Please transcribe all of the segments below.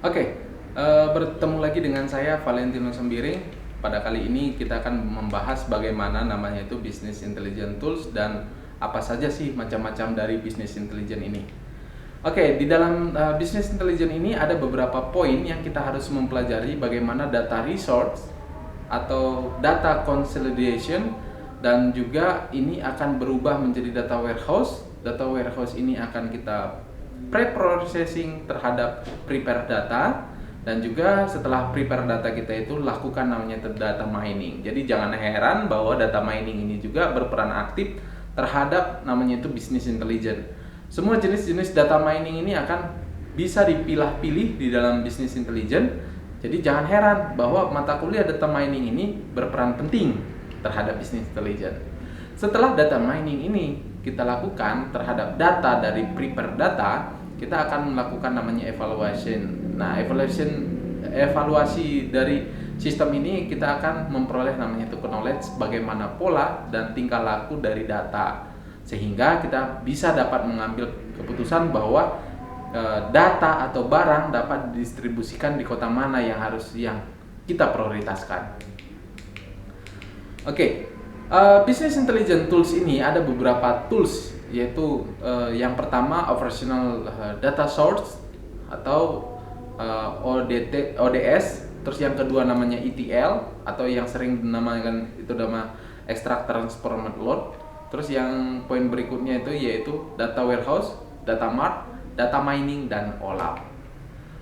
Oke, bertemu lagi dengan saya Valentino Sembiring. Pada kali ini kita akan membahas bagaimana namanya itu Business Intelligence Tools dan apa saja sih macam-macam dari Business Intelligence ini. Oke, di dalam Business Intelligence ini ada beberapa poin yang kita harus mempelajari bagaimana data resource atau data consolidation, dan juga ini akan berubah menjadi data warehouse. Data warehouse ini akan kita pre-processing terhadap prepare data, dan juga setelah prepare data kita itu lakukan namanya data mining. Jadi jangan heran bahwa data mining ini juga berperan aktif terhadap namanya itu business intelligence. Semua jenis-jenis data mining ini akan bisa dipilah-pilih di dalam business intelligence. Jadi jangan heran bahwa mata kuliah data mining ini berperan penting terhadap business intelligence. Setelah data mining ini kita lakukan terhadap data dari prepare data, kita akan melakukan namanya evaluation. Nah, evaluasi dari sistem ini kita akan memperoleh namanya itu knowledge bagaimana pola dan tingkah laku dari data, sehingga kita bisa dapat mengambil keputusan bahwa data atau barang dapat didistribusikan di kota mana yang kita prioritaskan. Oke. Business Intelligence Tools ini ada beberapa tools, yaitu yang pertama Operational Data Source atau ODS, terus yang kedua namanya ETL atau yang sering dinamakan itu nama Extract Transform Load, terus yang poin berikutnya itu yaitu Data Warehouse, Data Mart, Data Mining, dan OLAP.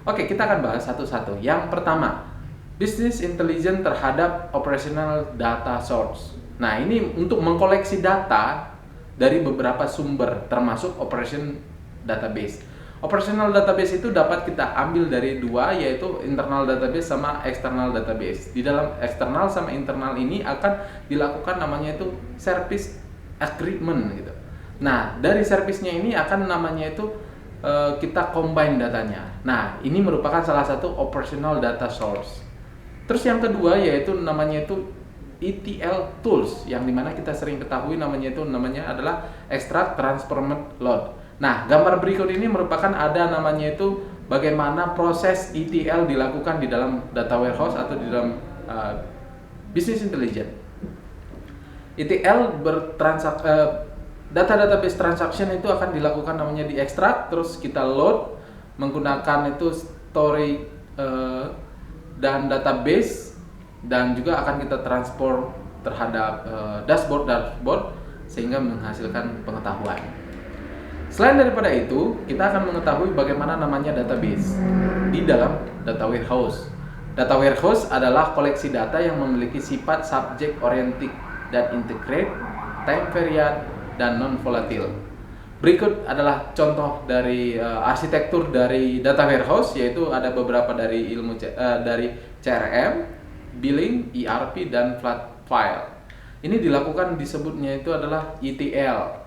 Oke, kita akan bahas satu-satu. Yang pertama, Business Intelligence terhadap Operational Data Source. Nah, ini untuk mengkoleksi data dari beberapa sumber, termasuk operation database. Operational database itu dapat kita ambil dari dua, yaitu internal database sama external database. Di dalam external sama internal ini akan dilakukan namanya itu service agreement gitu. Nah, dari service-nya ini akan namanya itu kita combine datanya. Nah, ini merupakan salah satu operational data source. Terus yang kedua yaitu namanya itu ETL tools, yang dimana kita sering ketahui namanya adalah Extract Transform Load. Nah, gambar berikut ini merupakan ada namanya itu bagaimana proses ETL dilakukan di dalam data warehouse atau di dalam business intelligence. ETL data database transaction itu akan dilakukan namanya di extract, terus kita load menggunakan itu story dan database, dan juga akan kita transport terhadap dashboard sehingga menghasilkan pengetahuan. Selain daripada itu, kita akan mengetahui bagaimana namanya database di dalam data warehouse. Data warehouse adalah koleksi data yang memiliki sifat subject oriented dan integrate, time variant, dan non volatile. Berikut adalah contoh dari arsitektur dari data warehouse, yaitu ada beberapa dari dari CRM, billing, ERP, dan flat file. Ini dilakukan disebutnya itu adalah ETL.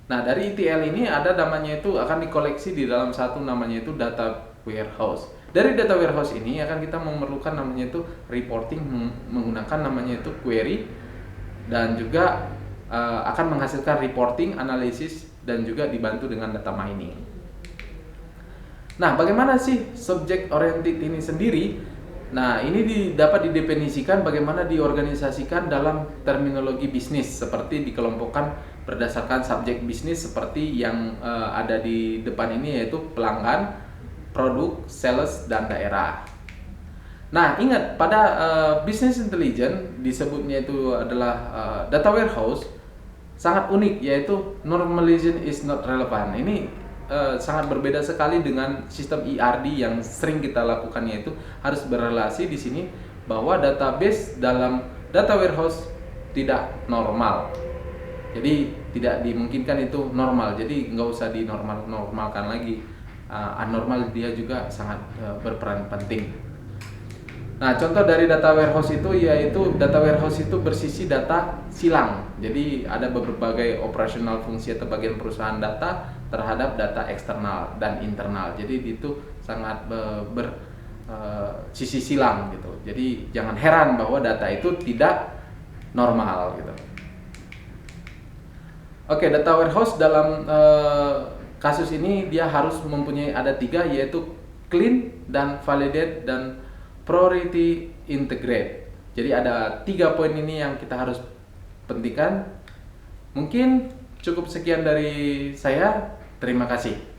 Nah, dari ETL ini ada namanya itu akan dikoleksi di dalam satu namanya itu data warehouse. Dari data warehouse ini akan kita memerlukan namanya itu reporting menggunakan namanya itu query, dan juga akan menghasilkan reporting, analisis, dan juga dibantu dengan data mining. Nah, bagaimana sih subject oriented ini sendiri? Nah, ini dapat didefinisikan bagaimana diorganisasikan dalam terminologi bisnis, seperti dikelompokkan berdasarkan subjek bisnis seperti yang ada di depan ini, yaitu pelanggan, produk, sales, dan daerah. Nah, ingat pada business intelligence disebutnya itu adalah data warehouse sangat unik, yaitu normalization is not relevant. Ini sangat berbeda sekali dengan sistem ERD yang sering kita lakukan, yaitu harus berrelasi di sini bahwa database dalam data warehouse tidak normal. Jadi tidak dimungkinkan itu normal. Jadi nggak usah dinormalkan lagi. Anormal dia juga sangat berperan penting. Nah, contoh dari data warehouse itu yaitu data warehouse itu bersisi data silang. Jadi ada berbagai operasional fungsi atau bagian perusahaan data terhadap data eksternal dan internal. Jadi itu sangat sisi silang gitu. Jadi jangan heran bahwa data itu tidak normal gitu. Oke, data warehouse dalam kasus ini dia harus mempunyai ada 3, yaitu clean, dan validate, dan priority integrate. Jadi ada 3 poin ini yang kita harus pentingkan. Mungkin cukup sekian dari saya. Terima kasih.